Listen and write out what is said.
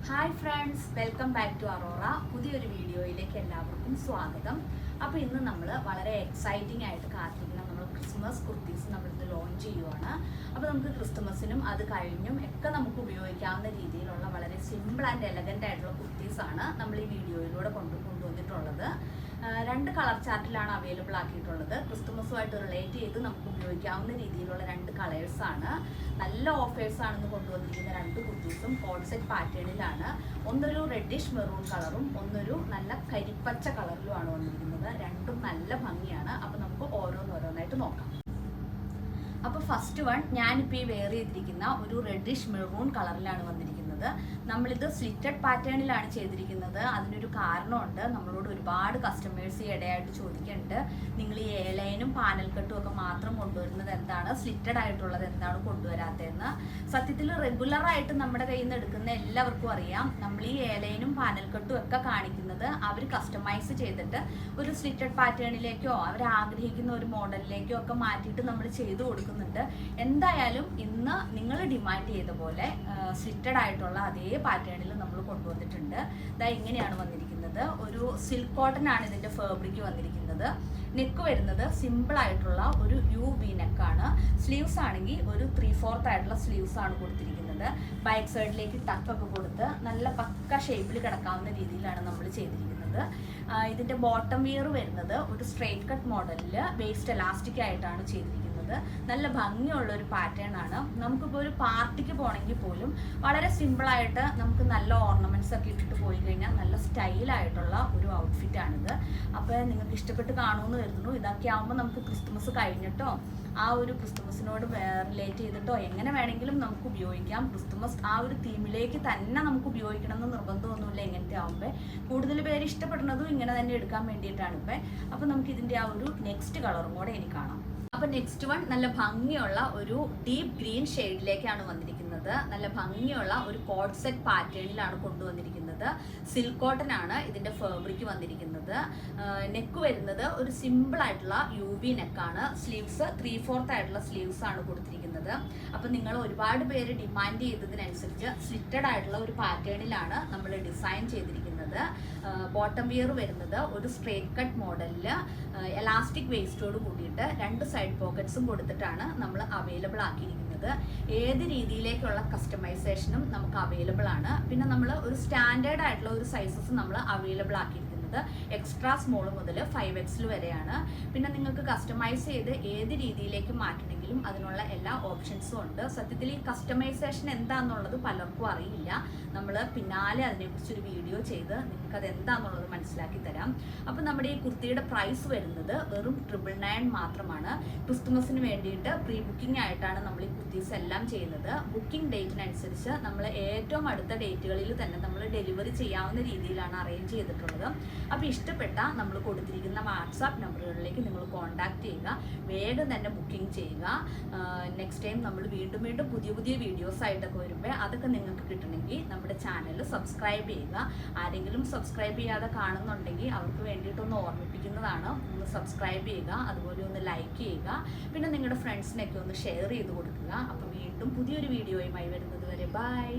Hi friends, welcome back to Aurora. പുതിയൊരു വീഡിയോയിലേക്ക് എല്ലാവർക്കും സ്വാഗതം. അപ്പോൾ ഇന്ന് നമ്മൾ വളരെ എക്സൈറ്റിംഗ് ആയിട്ട് കാത്തിരിക്കുന്ന നമ്മൾ ക്രിസ്മസ് കുർത്തീസ് നമ്മളിത് ലോഞ്ച് ചെയ്യുവാണ്. അപ്പോൾ നമുക്ക് ക്രിസ്മസിനും അത് കഴിഞ്ഞും ഒക്കെ നമുക്ക് ഉപയോഗിക്കാവുന്ന രീതിയിലുള്ള വളരെ സിമ്പിൾ ആൻഡ് എലഗൻ്റ് ആയിട്ടുള്ള കുർത്തീസാണ് നമ്മൾ ഈ വീഡിയോയിലൂടെ കൊണ്ടുവന്നിട്ടുള്ളത്. രണ്ട് കളർ ചാർട്ടിലാണ് അവൈലബിൾ ആക്കിയിട്ടുള്ളത്. ക്രിസ്മസുമായിട്ട് റിലേറ്റ് ചെയ്ത് നമുക്ക് ഉപയോഗിക്കാവുന്ന രീതിയിലുള്ള രണ്ട് കളേഴ്സാണ്. നല്ല ഓഫേഴ്സാണെന്ന് കൊണ്ടുവന്നിരിക്കുന്ന രണ്ട് കുർത്തീസും കോഡ് സെറ്റ് പാറ്റേണിലാണ്. ഒന്നൊരു റെഡിഷ് മെറൂൺ കളറും ഒന്നൊരു നല്ല കരിപ്പച്ച കളറിലുമാണ് വന്നിരിക്കുന്നത്. രണ്ടും നല്ല ഭംഗിയാണ്. അപ്പോൾ നമുക്ക് ഓരോന്നോരോന്നായിട്ട് നോക്കാം. അപ്പോൾ ഫസ്റ്റ് വൺ ഞാനിപ്പോൾ ഈ വെയർ ചെയ്തിരിക്കുന്ന ഒരു റെഡിഷ് മെറൂൺ കളറിലാണ് വന്നിരിക്കുന്നത്. നമ്മളിത് സ്ലിറ്റഡ് പാറ്റേണിലാണ് ചെയ്തിരിക്കുന്നത്. അതിനൊരു കാരണമുണ്ട്. നമ്മളോട് ഒരുപാട് കസ്റ്റമേഴ്സ് ഈ ഇടയായിട്ട് ചോദിക്കുന്നുണ്ട്, നിങ്ങൾ ഈ എ ലൈനും പാനൽ കട്ടും ഒക്കെ മാത്രം കൊണ്ടുവരുന്നത് എന്താണ്, സ്ലിറ്റഡ് ആയിട്ടുള്ളത് എന്താണ് കൊണ്ടുവരാത്തതെന്ന്. സത്യത്തിൽ റെഗുലറായിട്ട് നമ്മുടെ കയ്യിൽ നിന്ന് എടുക്കുന്ന എല്ലാവർക്കും അറിയാം, നമ്മൾ ഈ എ ലൈനും പാനൽ കട്ടും ഒക്കെ കാണിക്കുന്നത് അവർ കസ്റ്റമൈസ് ചെയ്തിട്ട് ഒരു സ്ലിറ്റഡ് പാറ്റേണിലേക്കോ അവർ ആഗ്രഹിക്കുന്ന ഒരു മോഡലിലേക്കോ ഒക്കെ മാറ്റിയിട്ട് നമ്മൾ ചെയ്തു കൊടുക്കുന്നുണ്ട്. എന്തായാലും ഇന്ന് നിങ്ങൾ ഡിമാൻഡ് ചെയ്ത പോലെ സ്ലിറ്റഡ് ആയിട്ടുള്ള അതേ പാറ്റേണിൽ നമ്മൾ കൊണ്ടുവന്നിട്ടുണ്ട്. ഇതാ ഇങ്ങനെയാണ് വന്നിരിക്കുന്നത്. ഒരു സിൽക്ക് കോട്ടൺ ആണ് ഇതിന്റെ ഫാബ്രിക് വന്നിരിക്കുന്നത്. നെക്ക് വരുന്നത് സിമ്പിൾ ആയിട്ടുള്ള ഒരു യു വി നെക്കാണ്. സ്ലീവ്സ് ആണെങ്കിൽ ഒരു 3/4 ആയിട്ടുള്ള സ്ലീവ്സ് ആണ് കൊടുത്തിരിക്കുന്നത്. ബാക്ക് സൈഡിലേക്ക് ടക്കൊക്കെ കൊടുത്ത് നല്ല പക്ക ഷേപ്പിൽ കിടക്കാവുന്ന രീതിയിലാണ് നമ്മൾ ചെയ്തിരിക്കുന്നത്. ഇതിന്റെ ബോട്ടം വിയർ വരുന്നത് ഒരു സ്ട്രെയിറ്റ് കട്ട് മോഡലിൽ വേസ്റ്റ് എലാസ്റ്റിക് ആയിട്ടാണ് ചെയ്തിരിക്കുന്നത്. നല്ല ഭംഗിയുള്ള ഒരു പാറ്റേൺ ആണ്. നമുക്കിപ്പോൾ ഒരു പാർട്ടിക്ക് പോകണമെങ്കിൽ പോലും വളരെ സിമ്പിളായിട്ട് നമുക്ക് നല്ല ഓർണമെന്റ്സ് ഒക്കെ ഇട്ടിട്ട് പോയി കഴിഞ്ഞാൽ നല്ല സ്റ്റൈലായിട്ടുള്ള ഒരു ഔട്ട്ഫിറ്റ് ആണിത്. അപ്പോൾ നിങ്ങൾക്ക് ഇഷ്ടപ്പെട്ട് കാണുമെന്ന് കരുതുന്നു. ഇതൊക്കെ ആകുമ്പോൾ നമുക്ക് ക്രിസ്മസ് കഴിഞ്ഞിട്ടോ ആ ഒരു ക്രിസ്മസിനോട് റിലേറ്റ് ചെയ്തിട്ടോ എങ്ങനെ വേണമെങ്കിലും നമുക്ക് ഉപയോഗിക്കാം. ക്രിസ്മസ് ആ ഒരു തീമിലേക്ക് തന്നെ നമുക്ക് ഉപയോഗിക്കണം എന്ന് നിർബന്ധമൊന്നുമില്ല. ഇങ്ങനത്തെ ആകുമ്പോൾ കൂടുതൽ പേര് ഇഷ്ടപ്പെടുന്നതും ഇങ്ങനെ തന്നെ എടുക്കാൻ വേണ്ടിയിട്ടാണ് ഇപ്പം. അപ്പോൾ നമുക്ക് ഇതിൻ്റെ ആ ഒരു നെക്സ്റ്റ് കളറും കൂടെ ഇനി കാണാം. അപ്പോൾ നെക്സ്റ്റ് വൺ നല്ല ഭംഗിയുള്ള ഒരു ഡീപ്പ് ഗ്രീൻ ഷെയ്ഡിലേക്കാണ് വന്നിരിക്കുന്നത്. നല്ല ഭംഗിയുള്ള ഒരു കോഡ് സെറ്റ് പാറ്റേണിലാണ് കൊണ്ടുവന്നിരിക്കുന്നത്. സിൽക്ക് കോട്ടൺ ആണ് ഇതിന്റെ ഫാബ്രിക് വന്നിരിക്കുന്നത്. നെക്ക് വരുന്നത് ഒരു സിമ്പിൾ ആയിട്ടുള്ള യു വി നെക്കാണ്. സ്ലീവ്സ് 3/4 ആയിട്ടുള്ള സ്ലീവ്സ് ആണ് കൊടുത്തിരിക്കുന്നത്. അപ്പം നിങ്ങൾ ഒരുപാട് പേര് ഡിമാൻഡ് ചെയ്തതിനനുസരിച്ച് സ്ലിറ്റഡ് ആയിട്ടുള്ള ഒരു പാറ്റേണിലാണ് നമ്മൾ ഡിസൈൻ ചെയ്തിരിക്കുന്നത്. ബോട്ടം വിയർ വരുന്നത് ഒരു സ്ട്രെയിറ്റ് കട്ട് മോഡലിൽ എലാസ്റ്റിക് വേസ്റ്റോട് കൂടിയിട്ട് രണ്ട് സൈഡ് പോക്കറ്റ്സും കൊടുത്തിട്ടാണ് നമ്മൾ അവൈലബിൾ ആക്കിയിരിക്കുന്നത്. ഏത് രീതിയിലേക്കുള്ള കസ്റ്റമൈസേഷനും നമുക്ക് അവൈലബിൾ ആണ്. പിന്നെ നമ്മൾ ഒരു സ്റ്റാൻഡേർഡ് ആയിട്ടുള്ള ഒരു സൈസസ് നമ്മൾ അവൈലബിൾ ആക്കിയിരിക്കുന്നത് എക്സ്ട്രാ സ്മോൾ മുതൽ 5XL വരെയാണ്. പിന്നെ നിങ്ങൾക്ക് കസ്റ്റമൈസ് ചെയ്ത് ഏത് രീതിയിലേക്ക് മാറ്റണമെങ്കിലും അതിനുള്ള എല്ലാ ഓപ്ഷൻസും ഉണ്ട്. സത്യത്തിൽ ഈ കസ്റ്റമൈസേഷൻ എന്താണെന്നുള്ളത് പലർക്കും അറിയില്ല. നമ്മൾ പിന്നാലെ അതിനെക്കുറിച്ചൊരു വീഡിയോ ചെയ്ത് നിങ്ങൾക്ക് അത് എന്താണെന്നുള്ളത് മനസ്സിലാക്കി തരാം. അപ്പം നമ്മുടെ ഈ കുർത്തിയുടെ പ്രൈസ് വരുന്നത് വെറും 999 മാത്രമാണ്. ക്രിസ്മസിന് വേണ്ടിയിട്ട് പ്രീ ബുക്കിംഗ് ആയിട്ടാണ് നമ്മൾ ഈ കുർത്തീസ് എല്ലാം ചെയ്യുന്നത്. ബുക്കിംഗ് ഡേറ്റിനനുസരിച്ച് നമ്മൾ ഏറ്റവും അടുത്ത ഡേറ്റുകളിൽ തന്നെ നമ്മൾ ഡെലിവറി ചെയ്യാവുന്ന രീതിയിലാണ് അറേഞ്ച് ചെയ്തിട്ടുള്ളത്. അപ്പോൾ ഇഷ്ടപ്പെട്ട നമ്മൾ കൊടുത്തിരിക്കുന്ന വാട്സാപ്പ് നമ്പറുകളിലേക്ക് നിങ്ങൾ കോൺടാക്ട് ചെയ്യുക. വേഗം തന്നെ ബുക്കിംഗ് ചെയ്യുക. നെക്സ്റ്റ് ടൈം നമ്മൾ വീണ്ടും പുതിയ വീഡിയോസ് ആയിട്ടൊക്കെ വരുമ്പോൾ അതൊക്കെ നിങ്ങൾക്ക് കിട്ടണമെങ്കിൽ നമ്മുടെ ചാനൽ സബ്സ്ക്രൈബ് ചെയ്യുക. ആരെങ്കിലും സബ്സ്ക്രൈബ് ചെയ്യാതെ കാണുന്നുണ്ടെങ്കിൽ അവർക്ക് വേണ്ടിയിട്ടൊന്ന് ഓർമ്മിപ്പിക്കുന്നതാണ്. ഒന്ന് സബ്സ്ക്രൈബ് ചെയ്യുക, അതുപോലെ ഒന്ന് ലൈക്ക് ചെയ്യുക. പിന്നെ നിങ്ങളുടെ ഫ്രണ്ട്സിനൊക്കെ ഒന്ന് ഷെയർ ചെയ്ത് കൊടുക്കുക. അപ്പോൾ വീണ്ടും പുതിയൊരു വീഡിയോയുമായി വരുന്നത് വരെ ബൈ.